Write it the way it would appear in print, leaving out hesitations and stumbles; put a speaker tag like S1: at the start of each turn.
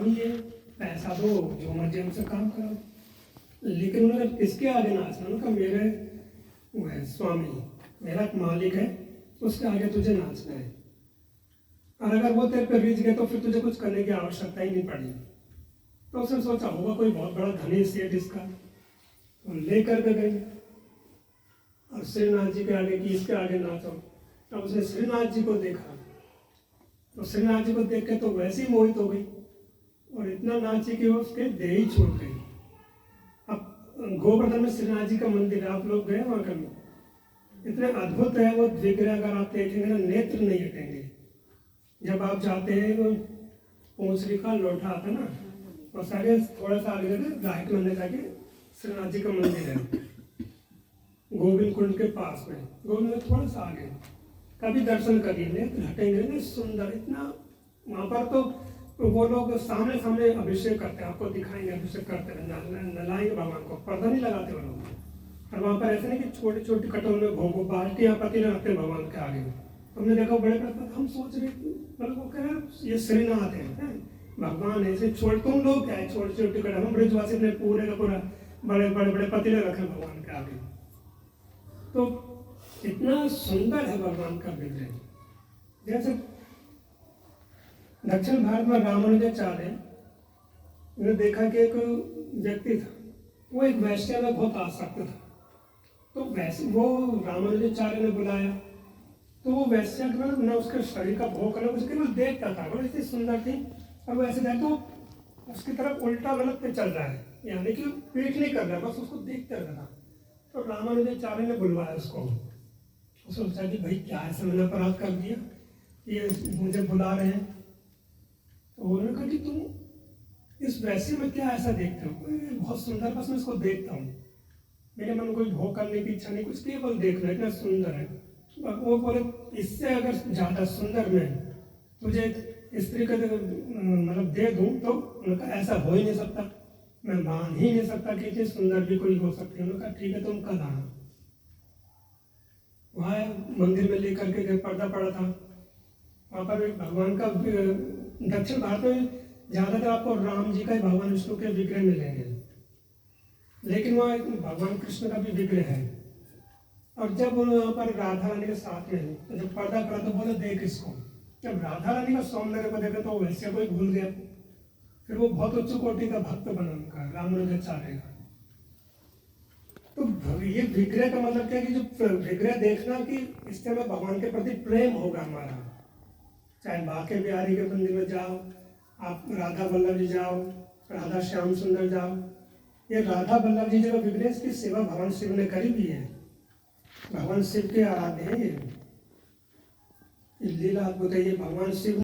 S1: काम ही है पैसा दो, जो मर्जी हमसे काम करो। लेकिन उन्होंने किसके आगे नाचना? उनका मेरे वो है स्वामी, मेरा मालिक है, उसके आगे तुझे नाचना है। और अगर वो तेरे पे रिझ गए तो फिर तुझे कुछ करने की आवश्यकता ही नहीं पड़ी। तो उसने सोचा होगा कोई बहुत बड़ा धनी सेठ इसका, तो लेकर के गई और श्रीनाथ जी के आगे कि इसके आगे नाचो। तब उसने श्रीनाथ जी को देखा, तो श्रीनाथ जी को देख के तो वैसे ही मोहित हो गई और इतना नाची कि उसके देह ही छूट गई। अब गोवर्धन में श्रीनाथ जी का मंदिर है, आप लोग गए वहाँ कभी? इतने अद्भुत है वो विग्रह, अगर आप देखेंगे ना नेत्र नहीं हटेंगे। जब आप जाते हैं तो पूंछरी का लोटा आता ना, और आगे थोड़ा सा आगे राइट में जाके श्रीनाथ जी का मंदिर है गोविंद कुंड के पास में। गोविंद में थोड़ा सा आगे कभी दर्शन करिए, नेत्र हटेंगे ना, सुंदर इतना। वहाँ पर तो वो लोग सामने सामने अभिषेक करते हैं, आपको दिखाएंगे अभिषेक करते हैं, नलाएंगे भगवान को, पर्दा नहीं लगाते वो लोग। और वहाँ पर ऐसे नहीं कि छोटी छोटी कटोरे में भोगो बाल्टी या पति रखते भगवान के आगे। हमने देखा बड़े बड़े, हम सोच रहे मतलब वो कह रहे ये श्रीनाथ है भगवान है, ऐसे छोड़ तुम लोग क्या है छोटे छोटे कटोरे, हम ब्रजवासी ने पूरे का पूरा बड़े बड़े बड़े पतीले रखे भगवान के आगे। तो इतना सुंदर है भगवान का विग्रह। जैसे दक्षिण भारत में रामानुजाचार्य, उन्होंने देखा कि एक व्यक्ति था, वो एक वैश्य में बहुत आसक्त था। तो वैसे वो रामानुजाचार्य ने बुलाया, तो वो वैश्य न उसके शरीर का भोग करना, उसके केवल देखता था, वो इतनी सुंदर थी। और वो ऐसे तो उसकी तरफ उल्टा गलत पे चल रहा है, यानी कि पीठ नहीं कर रहा, बस उसको देखते रहा। तो रामानुजाचार्य ने बुलवाया उसको। उसने सोचा कि भाई क्या ऐसा मैंने अपराध कर दिया, ये मुझे बुला रहे हैं। तो उन्होंने कहा कि तुम इस वैसे में क्या ऐसा देखते हो? बहुत सुंदर, बस मैं इसको देखता हूँ, मेरे मन में कोई भोग करने की इच्छा नहीं, कुछ केवल देखना, इतना सुंदर है। वो बोले इससे अगर ज़्यादा सुंदर मैं तुझे स्त्री का मतलब दे दूँ तो उनका ऐसा हो ही नहीं सकता, मैं मान ही नहीं सकता कि इतनी सुंदर भी कोई हो सकती है। उन्होंने कहा ठीक है तुम कल आना। वहाँ मंदिर में लेकर के पर्दा पड़ा था, वहाँ पर एक भगवान का, दक्षिण भारत में ज़्यादातर आपको राम जी का ही भगवान विष्णु के विग्रह मिलेंगे, लेकिन वहाँ एक भगवान कृष्ण का भी विग्रह है। और जब वहाँ पर राधा रानी के साथ में तो जब पर्दा पड़ा तो बोले देख इसको। जब राधा रानी का सौंदर्य को देखा तो वैसे कोई भूल गया, फिर वो बहुत उच्च कोटि का भक्त बना उनका रामानुजाचार्य का। तो ये विग्रह का मतलब क्या है कि जो विग्रह देखना कि इससे हमें भगवान के प्रति प्रेम होगा हमारा। चाहे बाके बिहारी के मंदिर में जाओ, आप राधा वल्लभ जी जाओ, राधा श्याम सुंदर जाओ, ये राधा वल्लभ जी का विग्रह की सेवा भगवान शिव ने करी भी है। भगवान शिव के आराध्य है ये लीला अद्भुत है। ये भगवान शिव